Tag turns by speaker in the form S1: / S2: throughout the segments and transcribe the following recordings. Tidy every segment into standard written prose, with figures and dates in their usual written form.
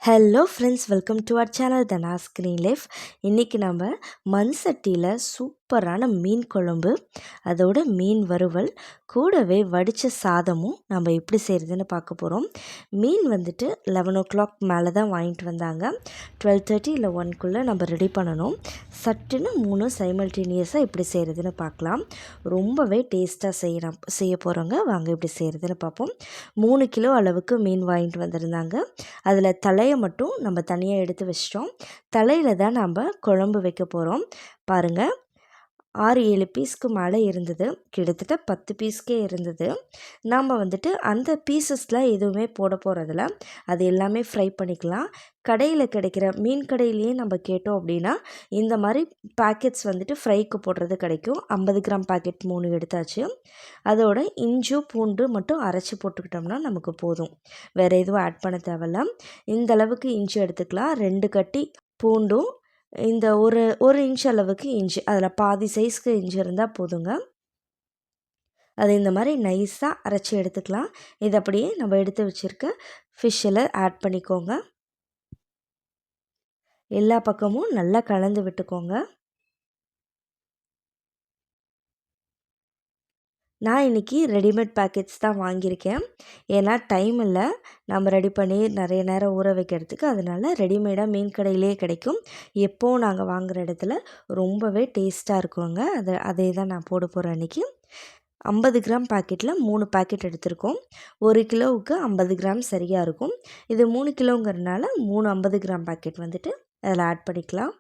S1: Hello friends, welcome to our channel Dhanas screen life. இன்றைக்கி நம்ம மண் சட்டியில் சூப்பரான மீன் குழம்பு, அதோட மீன் வறுவல், கூடவே வடித்த சாதமும் நம்ம எப்படி செய்கிறதுன்னு பார்க்க போகிறோம். மீன் வந்துட்டு 11 o'clock மேலே தான் வாங்கிட்டு வந்தாங்க. 12:30 இல்லை 1 நம்ம ரெடி பண்ணணும். சட்டுன்னு 3 சைமல்டேனியஸாக எப்படி செய்கிறதுன்னு பார்க்கலாம். ரொம்பவே டேஸ்ட்டாக செய்ய போகிறோங்க. வாங்க எப்படி செய்கிறதுன்னு பார்ப்போம். 3 கிலோ அளவுக்கு மீன் வாங்கிட்டு வந்திருந்தாங்க. அதில் தலையை மட்டும் நம்ம தனியாக எடுத்து வச்சிட்டோம். தலையில் தான் நம்ம குழம்பு வைக்க போகிறோம். பாருங்கள், 6-7 பீஸ்க்கு மேலே இருந்தது. கிட்டத்தட்ட 10 பீஸ்க்கே இருந்தது. நாம் வந்துட்டு அந்த பீசஸ்லாம் எதுவுமே போட போகிறதில்ல. அது எல்லாமே ஃப்ரை பண்ணிக்கலாம். கடையில் கிடைக்கிற மீன் கடையிலேயே நம்ம கேட்டோம் அப்படின்னா இந்த மாதிரி பேக்கெட்ஸ் வந்துட்டு ஃப்ரைக்கு போடுறது கிடைக்கும். 50 கிராம் பேக்கெட் 3 எடுத்தாச்சு. அதோட இஞ்சி பூண்டு மட்டும் அரைச்சி போட்டுக்கிட்டோம்னா நமக்கு போதும். வேறு எதுவும் ஆட் பண்ண தேவையில்ல. இந்த அளவுக்கு இஞ்சி எடுத்துக்கலாம். 2 கட்டி பூண்டும், இந்த ஒரு இன்ச் அளவுக்கு இஞ்சி, அதில் பாதி சைஸ்க்கு இஞ்சி இருந்தால் போதுங்க. அது இந்த மாதிரி நைஸாக அரைச்சி எடுத்துக்கலாம். இது அப்படியே நம்ம எடுத்து வச்சுருக்க ஃபிஷ்ஷில் ஆட் பண்ணிக்கோங்க. எல்லா பக்கமும் நல்லா கலந்து விட்டுக்கோங்க. நான் இன்றைக்கி ரெடிமேட் பேக்கெட்ஸ் தான் வாங்கியிருக்கேன். ஏன்னா டைம் இல்லை நம்ம ரெடி பண்ணி நிறைய நேரம் ஊற வைக்கிறதுக்கு. அதனால் ரெடிமேடாக மீன் கடையிலே கிடைக்கும். எப்போவும் நாங்கள் வாங்குகிற இடத்துல ரொம்பவே டேஸ்ட்டாக இருக்குங்க. அதே தான் நான் போட போகிறேன் இன்றைக்கி. 50 கிராம் பேக்கெட்டில் 3 பேக்கெட் எடுத்திருக்கோம். 1 கிலோவுக்கு 50 கிராம் சரியாக இருக்கும். இது 3 கிலோங்கிறதுனால 3 50 கிராம் பேக்கெட் வந்துட்டு அதில் ஆட் பண்ணிக்கலாம்.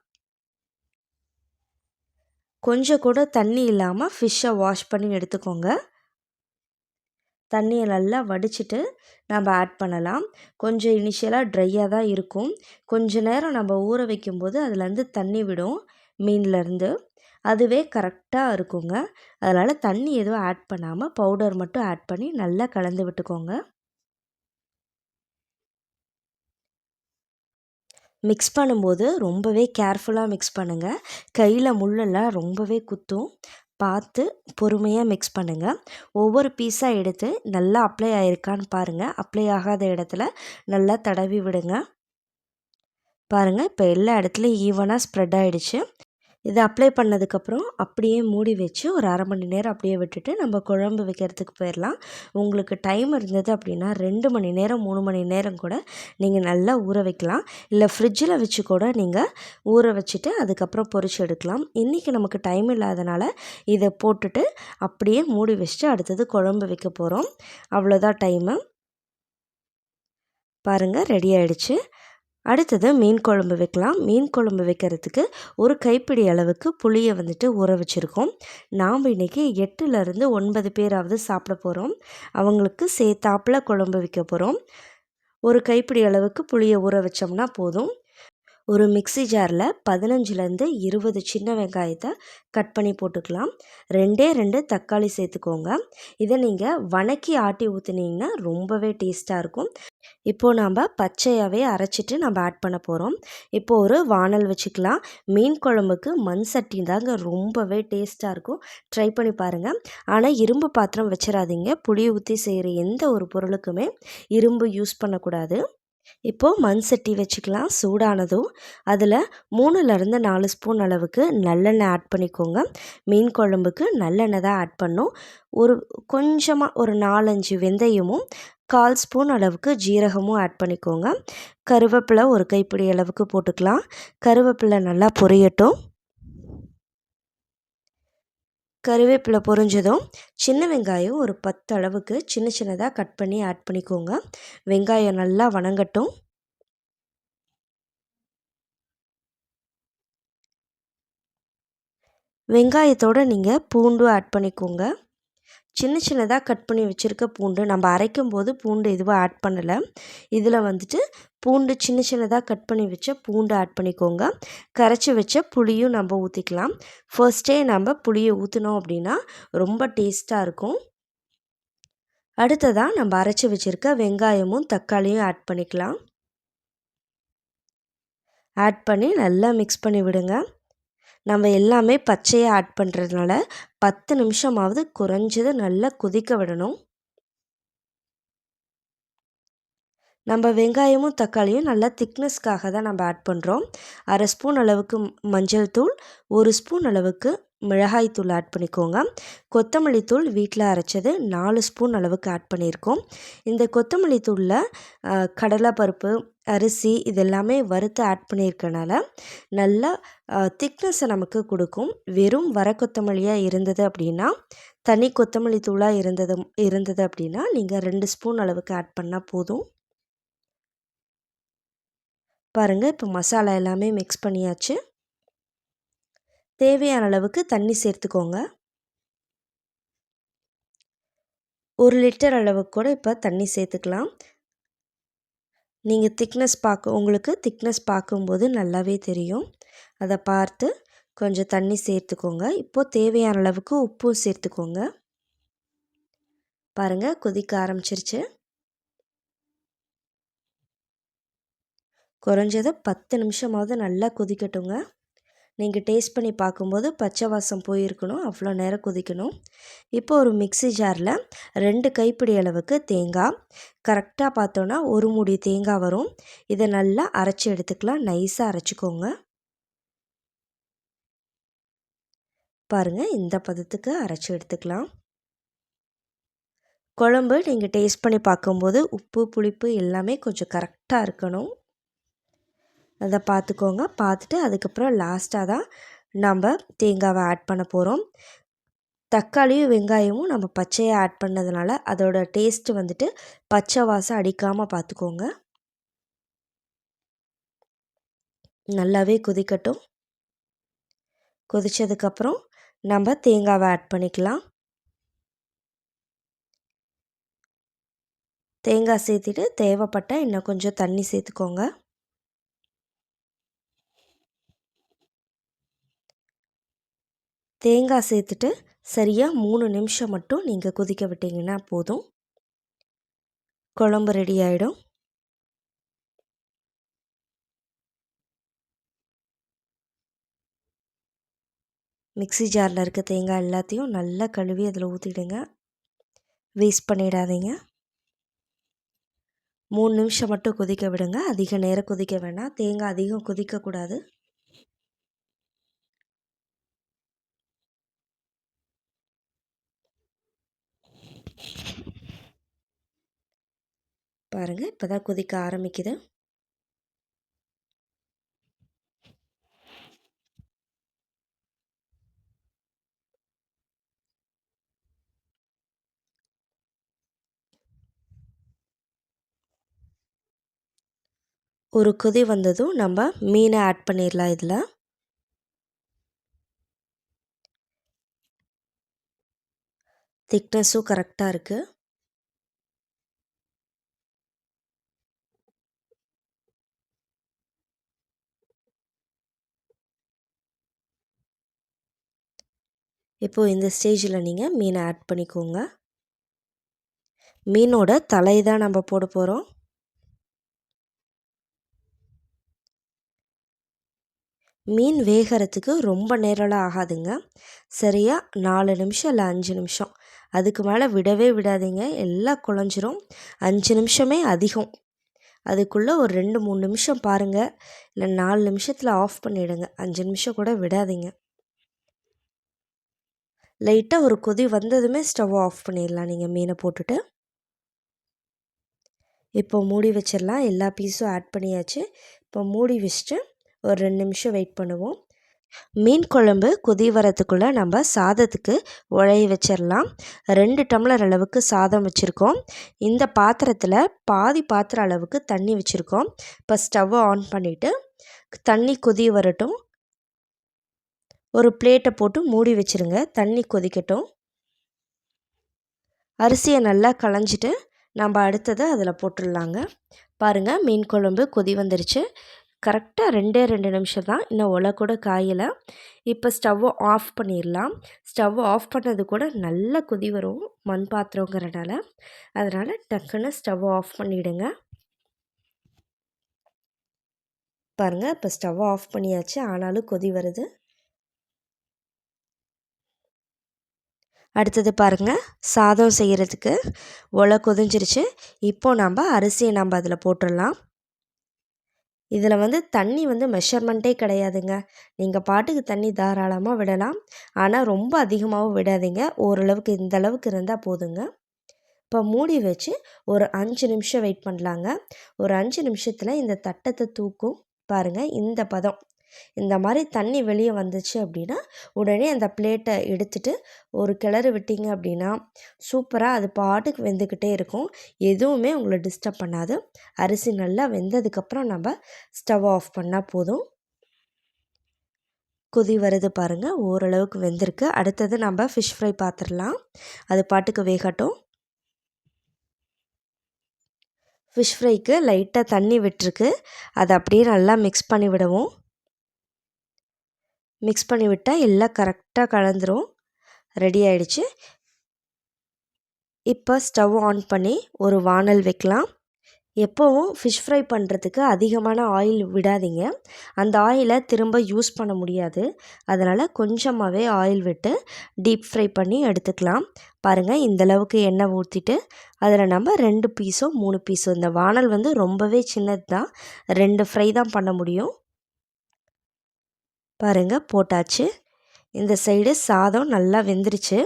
S1: கொஞ்சம் கூட தண்ணி இல்லாமல் ஃபிஷ்ஷை வாஷ் பண்ணி எடுத்துக்கோங்க. தண்ணியை நல்லா வடிச்சிட்டு நம்ம ஆட் பண்ணலாம். கொஞ்சம் இனிஷியலாக ட்ரையாக தான் இருக்கும். கொஞ்ச நேரம் நம்ம ஊற வைக்கும்போது அதுலேருந்து தண்ணி விடும் மீன்லேருந்து. அதுவே கரெக்டாக இருக்குங்க. அதனால் தண்ணி எதுவும் ஆட் பண்ணாமல் பவுடர் மட்டும் ஆட் பண்ணி நல்லா கலந்து விட்டுக்கோங்க. மிக்ஸ் பண்ணும்போது ரொம்பவே கேர்ஃபுல்லாக மிக்ஸ் பண்ணுங்கள். கையில் முள்ளெல்லாம் ரொம்பவே குத்தும். பார்த்து பொறுமையாக மிக்ஸ் பண்ணுங்கள். ஒவ்வொரு பீஸாக எடுத்து நல்லா அப்ளை ஆகிருக்கான்னு பாருங்கள். அப்ளை ஆகாத இடத்துல நல்லா தடவி விடுங்க. பாருங்கள், இப்போ எல்லா இடத்துலையும் ஈவனாக ஸ்ப்ரெட் ஆகிடுச்சு. இதை அப்ளை பண்ணதுக்கப்புறம் அப்படியே மூடி வச்சு ஒரு 1/2 மணி நேரம் அப்படியே விட்டுட்டு நம்ம குழம்பு வைக்கிறதுக்கு போயிடலாம். உங்களுக்கு டைம் இருந்தது அப்படின்னா 2 மணி நேரம் 3 மணி நேரம் கூட நீங்கள் நல்லா ஊற வைக்கலாம். இல்லை ஃப்ரிட்ஜில் வச்சு கூட நீங்கள் ஊற வச்சுட்டு அதுக்கப்புறம் பொரிச்சு எடுக்கலாம். இன்றைக்கி நமக்கு டைம் இல்லாதனால இதை போட்டுட்டு அப்படியே மூடி வச்சுட்டு அடுத்தது குழம்பு வைக்க போகிறோம். அவ்வளோதான் டைமு. பாருங்கள், ரெடி ஆகிடுச்சு. அடுத்தது மீன் குழம்பு வைக்கலாம். மீன் குழம்பு வைக்கிறதுக்கு ஒரு கைப்பிடி அளவுக்கு புளியை வந்துட்டு ஊற வச்சுருக்கோம். நாம் இன்றைக்கி 8லேருந்து 9 பேராவது சாப்பிட போகிறோம். அவங்களுக்கு சேர்த்தாப்பில் குழம்பு வைக்க போகிறோம். ஒரு கைப்பிடி அளவுக்கு புளியை ஊற வச்சோம்னா போதும். ஒரு மிக்ஸி ஜாரில் 15லேருந்து 20 சின்ன வெங்காயத்தை கட் பண்ணி போட்டுக்கலாம். 2 தக்காளி சேர்த்துக்கோங்க. இதை நீங்கள் வணக்கி ஆட்டி ஊற்றுனீங்கன்னா ரொம்பவே டேஸ்ட்டாக இருக்கும். இப்போது நாம் பச்சையாகவே அரைச்சிட்டு நம்ம ஆட் பண்ண போகிறோம். இப்போது ஒரு வானல் வச்சுக்கலாம். மீன் குழம்புக்கு மண் சட்டி தாங்க ரொம்பவே டேஸ்ட்டாக இருக்கும். ட்ரை பண்ணி பாருங்கள். ஆனால் இரும்பு பாத்திரம் வச்சிடாதீங்க. புளி ஊற்றி செய்கிற எந்த ஒரு பொருளுக்குமே இரும்பு யூஸ் பண்ணக்கூடாது. இப்போது மண் சட்டி வச்சுக்கலாம். சூடானதும் அதில் 3லேருந்து 4 ஸ்பூன் அளவுக்கு நல்லெண்ணெய் ஆட் பண்ணிக்கோங்க. மீன் குழம்புக்கு நல்லெண்ணெய் தான் ஆட் பண்ணோம். கொஞ்சமாக ஒரு 4-5 வெந்தயமும் 1/4 ஸ்பூன் அளவுக்கு ஜீரகமும் ஆட் பண்ணிக்கோங்க. கருவேப்பிலை ஒரு கைப்பிடி அளவுக்கு போட்டுக்கலாம். கருவேப்பிலை நல்லா பொரியட்டும். கருவேப்பிலை பொரிஞ்சதும் சின்ன வெங்காயம் ஒரு 10 அளவுக்கு சின்னதாக கட் பண்ணி ஆட் பண்ணிக்கோங்க. வெங்காயம் நல்லா வணங்கட்டும். வெங்காயத்தோடு நீங்கள் பூண்டும் ஆட் பண்ணிக்கோங்க. சின்னதாக கட் பண்ணி வச்சுருக்க பூண்டு, நம்ம அரைக்கும் போது பூண்டு எதுவும் ஆட் பண்ணலை. இதில் வந்துட்டு பூண்டு சின்னதாக கட் பண்ணி வச்ச பூண்டு ஆட் பண்ணிக்கோங்க. கரைச்சி வச்ச புளியும் நம்ம ஊற்றிக்கலாம். ஃபர்ஸ்ட்டே நம்ம புளியை ஊற்றினோம் அப்படின்னா ரொம்ப டேஸ்ட்டாக இருக்கும். அடுத்ததாக நம்ம அரைச்சி வச்சுருக்க வெங்காயமும் தக்காளியும் ஆட் பண்ணிக்கலாம். ஆட் பண்ணி நல்லா மிக்ஸ் பண்ணி விடுங்க. நம்ம எல்லாமே பச்சையாக ஆட் பண்ணுறதுனால 10 நிமிஷமாவது குறைஞ்சது நல்லா கொதிக்க விடணும். நம்ம வெங்காயமும் தக்காளியும் நல்லா திக்னஸ்க்காக தான் நம்ம ஆட் பண்ணுறோம். 1/2 ஸ்பூன் அளவுக்கு மஞ்சள் தூள், 1 ஸ்பூன் அளவுக்கு மிளகாய் தூள் ஆட் பண்ணிக்கோங்க. கொத்தமல்லி தூள் வீட்டில் அரைச்சது 4 ஸ்பூன் அளவுக்கு ஆட் பண்ணியிருக்கோம். இந்த கொத்தமல்லி தூளில் கடலைப்பருப்பு, அரிசி இதெல்லாமே வறுத்து ஆட் பண்ணியிருக்கனால நல்லா திக்னஸை நமக்கு கொடுக்கும். வெறும் வர கொத்தமல்லியாக இருந்தது அப்படின்னா, தனி கொத்தமல்லி தூளாக இருந்தது அப்படின்னா நீங்கள் 2 ஸ்பூன் அளவுக்கு ஆட் பண்ணால் போதும். பாருங்கள், இப்போ மசாலா எல்லாமே மிக்ஸ் பண்ணியாச்சு. தேவையான அளவுக்கு தண்ணி சேர்த்துக்கோங்க. 1 லிட்டர் அளவுக்கு கூட இப்போ தண்ணி சேர்த்துக்கலாம். நீங்கள் உங்களுக்கு திக்னஸ் பார்க்கும்போது நல்லாவே தெரியும். அதை பார்த்து கொஞ்சம் தண்ணி சேர்த்துக்கோங்க. இப்போது தேவையான அளவுக்கு உப்பும் சேர்த்துக்கோங்க. பாருங்கள், கொதிக்க ஆரம்பிச்சிருச்சு. குறைஞ்சது 10 நிமிஷமாவது நல்லா கொதிக்கட்டுங்க. நீங்கள் டேஸ்ட் பண்ணி பார்க்கும்போது பச்சை வாசம் போயிருக்கணும், அவ்வளோ நேரம் கொதிக்கணும். இப்போ ஒரு மிக்ஸி ஜாரில் 2 கைப்பிடி அளவுக்கு தேங்காய், கரெக்டாக பார்த்தோன்னா 1 மூடி தேங்காய் வரும். இதை நல்லா அரைச்சி எடுத்துக்கலாம். நைஸாக அரைச்சிக்கோங்க. பாருங்கள், இந்த பதத்துக்கு அரைச்சி எடுத்துக்கலாம். குழம்பு நீங்கள் டேஸ்ட் பண்ணி பார்க்கும்போது உப்பு, புளிப்பு எல்லாமே கொஞ்சம் கரெக்டாக இருக்கணும். அதை பார்த்துக்கோங்க. பார்த்துட்டு அதுக்கப்புறம் லாஸ்ட்டாக தான் நம்ம தேங்காவை ஆட் பண்ண போகிறோம். தக்காளியும் வெங்காயமும் நம்ம பச்சையாக ஆட் பண்ணதுனால அதோட டேஸ்ட்டு வந்துட்டு பச்சை வாசம் அடிக்காமல் பார்த்துக்கோங்க. நல்லாவே கொதிக்கட்டும். கொதித்ததுக்கப்புறம் நம்ம தேங்காவை ஆட் பண்ணிக்கலாம். தேங்காய் சேர்த்துட்டு தேவைப்பட்டால் இன்னும் கொஞ்சம் தண்ணி சேர்த்துக்கோங்க. தேங்காய் சேர்த்துட்டு சரியாக 3 நிமிஷம் மட்டும் நீங்கள் கொதிக்க விட்டிங்கன்னா போதும். குழம்பு ரெடி ஆகிடும். மிக்ஸி ஜாரில் இருக்க தேங்காய் எல்லாத்தையும் நல்லா கழுவி அதில் ஊற்றிடுங்க. வேஸ்ட் பண்ணிடாதீங்க. 3 நிமிஷம் மட்டும் கொதிக்க விடுங்க. அதிக நேரம் கொதிக்க வேண்டாம். தேங்காய் அதிகம் கொதிக்கக்கூடாது. பாருங்கள், இப்போ தான் கொதிக்க ஆரம்பிக்குது. ஒரு கொதி வந்ததும் நம்ம மீனை ஆட் பண்ணிடலாம். இதில் திக்னஸும் கரெக்டாக இருக்குது. இப்போது இந்த ஸ்டேஜில் நீங்கள் மீனை ஆட் பண்ணிக்கோங்க. மீனோட தலை தான் நம்ம போட போகிறோம். மீன் வேகிறதுக்கு ரொம்ப நேரம்லாம் ஆகாதுங்க. சரியாக 4 நிமிஷம் இல்லை 5 நிமிஷம். அதுக்கு மேலே விடவே விடாதீங்க, எல்லாம் குழஞ்சிரும். 5 நிமிஷமே அதிகம். அதுக்குள்ளே ஒரு 2, 3 நிமிஷம் பாருங்கள். இல்லை 4 நிமிஷத்தில் ஆஃப் பண்ணிவிடுங்க. 5 நிமிஷம் கூட விடாதீங்க. லைட்டாக ஒரு கொதி வந்ததுமே ஸ்டவ் ஆஃப் பண்ணிடலாம் நீங்கள் மீனை போட்டுட்டு. இப்போ மூடி வச்சிடலாம். எல்லா பீஸும் ஆட் பண்ணியாச்சு. இப்போ மூடி வச்சுட்டு ஒரு 2 நிமிஷம் வெயிட் பண்ணுவோம். மீன் குழம்பு கொதி வரத்துக்குள்ளே நம்ம சாதத்துக்கு உழைய வச்சிடலாம். 2 டம்ளர் அளவுக்கு சாதம் வச்சுருக்கோம். இந்த பாத்திரத்தில் பாதி பாத்திரம் அளவுக்கு தண்ணி வச்சுருக்கோம். இப்போ ஸ்டவ்வை ஆன் பண்ணிவிட்டு தண்ணி கொதி வரட்டும். ஒரு பிளேட்டை போட்டு மூடி வச்சுருங்க. தண்ணி கொதிக்கட்டும். அரிசியை நல்லா களைஞ்சிட்டு நம்ம அடுத்தது அதில் போட்டுடலாங்க. பாருங்கள், மீன் குழம்பு கொதி வந்துருச்சு. கரெக்டாக 2 நிமிஷம் தான், இன்னும் ஒலை கூட காயலை. இப்போ ஸ்டவ்வை ஆஃப் பண்ணிடலாம். ஸ்டவ் ஆஃப் பண்ணது கூட நல்லா கொதி வரும், மண் பாத்திரங்கிறனால. அதனால் டக்குன்னு ஸ்டவ்வை ஆஃப் பண்ணிவிடுங்க. பாருங்கள், இப்போ ஸ்டவ்வை ஆஃப் பண்ணியாச்சு, ஆனாலும் கொதி வருது. அடுத்தது பாருங்கள், சாதம் செய்கிறதுக்கு ஒலை கொதிஞ்சிருச்சு. இப்போது நம்ம அரிசியை நம்ம அதில் போட்டுடலாம். இதில் தண்ணி மெஷர்மெண்ட்டே கிடையாதுங்க. நீங்கள் பாட்டுக்கு தண்ணி தாராளமாக விடலாம். ஆனால் ரொம்ப அதிகமாகவும் விடாதீங்க. ஓரளவுக்கு இந்த அளவுக்கு இருந்தால் போதுங்க. இப்போ மூடி வச்சு ஒரு 5 நிமிஷம் வெயிட் பண்ணலாங்க. ஒரு 5 நிமிஷத்தில் இந்த தட்டத்தை தூக்கும் பாருங்கள். இந்த பதம், இந்த மாதிரி தண்ணி வெளியே வந்துச்சு அப்படின்னா உடனே அந்த பிளேட்டை எடுத்துகிட்டு ஒரு கிளறு விட்டீங்க அப்படின்னா சூப்பராக அது பாட்டுக்கு வெந்துக்கிட்டே இருக்கும். எதுவுமே உங்களை டிஸ்டர்ப் பண்ணாது. அரிசி நல்லா வெந்ததுக்கப்புறம் நம்ம ஸ்டவ் ஆஃப் பண்ணால் போதும். கொதி வருது பாருங்கள், ஓரளவுக்கு வெந்திருக்கு. அடுத்தது நம்ம ஃபிஷ் ஃப்ரை பார்த்துடலாம். அது பாட்டுக்கு வேகட்டும். ஃபிஷ் ஃப்ரைக்கு லைட்டாக தண்ணி விட்டுருக்கு. அதை அப்படியே நல்லா மிக்ஸ் பண்ணி விடுவோம். மிக்ஸ் பண்ணி விட்டால் எல்லாம் கரெக்டாக கலந்துரும். ரெடி ஆகிடுச்சு. இப்போ ஸ்டவ் ஆன் பண்ணி ஒரு வானல் வைக்கலாம். எப்போவும் ஃபிஷ் ஃப்ரை பண்ணுறதுக்கு அதிகமான ஆயில் விடாதீங்க. அந்த ஆயிலை திரும்ப யூஸ் பண்ண முடியாது. அதனால் கொஞ்சமாகவே ஆயில் விட்டு டீப் ஃப்ரை பண்ணி எடுத்துக்கலாம். பாருங்கள், இந்தளவுக்கு எண்ணெய் ஊற்றிட்டு அதில் நம்ம 2 பீஸோ 3 பீஸோ, இந்த வானல் ரொம்பவே சின்னது தான், 2 ஃப்ரை தான் பண்ண முடியும். பாருங்கள், போட்டாச்சு. இந்த சைடு சாதம் நல்லா வெந்துருச்சு.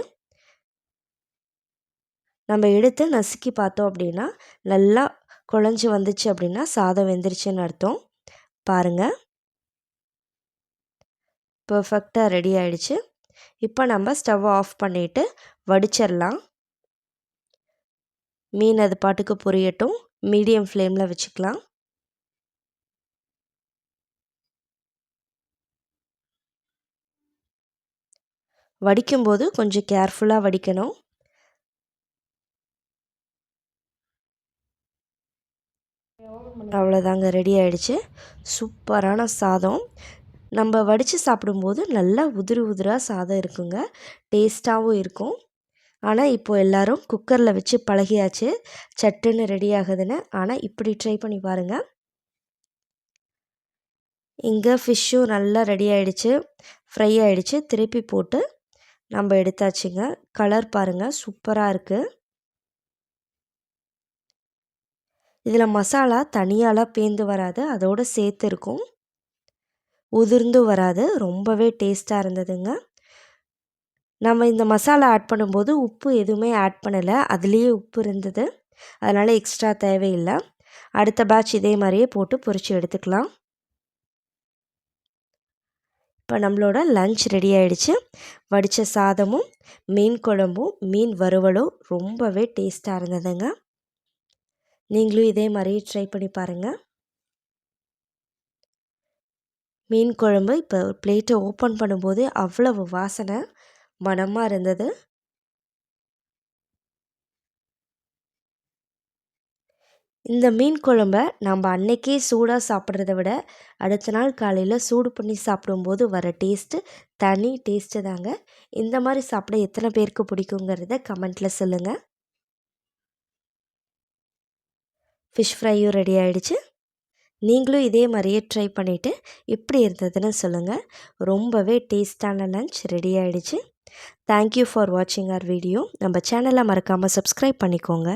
S1: நம்ம எடுத்து நசுக்கி பார்த்தோம் அப்படின்னா நல்லா குழஞ்சி வந்துச்சு அப்படின்னா சாதம் வெந்துருச்சுன்னு அர்த்தம். பாருங்கள், பர்ஃபெக்டாக ரெடி ஆகிடுச்சு. இப்போ நம்ம ஸ்டவ் ஆஃப் பண்ணிவிட்டு வடிச்சிடலாம். மீன் அது பாட்டுக்கு பொரியட்டும். மீடியம் ஃப்ளேமில் வச்சுக்கலாம். வடிக்கும்போது கொஞ்சம் கேர்ஃபுல்லாக வடிக்கணும். அவ்வளோதாங்க, ரெடி ஆகிடுச்சு. சூப்பரான சாதம். நம்ம வடித்து சாப்பிடும்போது நல்லா உதிரி உதிராக சாதம் இருக்குங்க. டேஸ்ட்டாகவும் இருக்கும். ஆனால் இப்போது எல்லோரும் குக்கரில் வச்சு பழகியாச்சு, சட்டுன்னு ரெடி ஆகுதுன்னு. ஆனால் இப்படி ட்ரை பண்ணி பாருங்கள். இங்கே ஃபிஷ்ஷும் நல்லா ரெடி ஆகிடுச்சு, ஃப்ரை ஆகிடுச்சு. திருப்பி போட்டு நம்ம எடுத்தாச்சுங்க. கலர் பாருங்கள், சூப்பராக இருக்குது. இதில் மசாலா தனியாலாம் பேந்து வராது, அதோடு சேர்த்து இருக்கும். உதிர்ந்து வராது. ரொம்பவே டேஸ்ட்டாக இருந்ததுங்க. நம்ம இந்த மசாலா ஆட் பண்ணும்போது உப்பு எதுவுமே ஆட் பண்ணலை, அதுலேயே உப்பு இருந்தது. அதனால் எக்ஸ்ட்ரா தேவையில்லை. அடுத்த பேட்ச் இதே மாதிரியே போட்டு பொரித்து எடுத்துக்கலாம். இப்போ நம்மளோட லஞ்ச் ரெடி ஆகிடுச்சு. வடித்த சாதமும் மீன் குழம்பும் மீன் வறுவலும் ரொம்பவே டேஸ்ட்டாக இருந்ததுங்க. நீங்களும் இதே மாதிரி ட்ரை பண்ணி பாருங்கள். மீன் குழம்பு இப்போ பிளேட்டை ஓப்பன் பண்ணும்போது அவ்வளவு வாசனை மணமாக இருந்தது. இந்த மீன் குழம்ப நம்ம அன்னைக்கே சூடாக சாப்பிட்றத விட அடுத்த நாள் காலையில் சூடு பண்ணி சாப்பிடும்போது வர டேஸ்ட்டு தனி டேஸ்ட்டு தாங்க. இந்த மாதிரி சாப்பிட எத்தனை பேருக்கு பிடிக்குங்கிறத கமெண்ட்டில் சொல்லுங்கள். ஃபிஷ் ஃப்ரையும் ரெடி ஆகிடுச்சு. நீங்களும் இதே மாதிரியே ட்ரை பண்ணிவிட்டு எப்படி இருந்ததுன்னு சொல்லுங்கள். ரொம்பவே டேஸ்டான லஞ்ச் ரெடி ஆகிடுச்சு. தேங்க்யூ ஃபார் வாட்சிங் அவர் வீடியோ. நம்ம சேனலை மறக்காமல் சப்ஸ்கிரைப் பண்ணிக்கோங்க.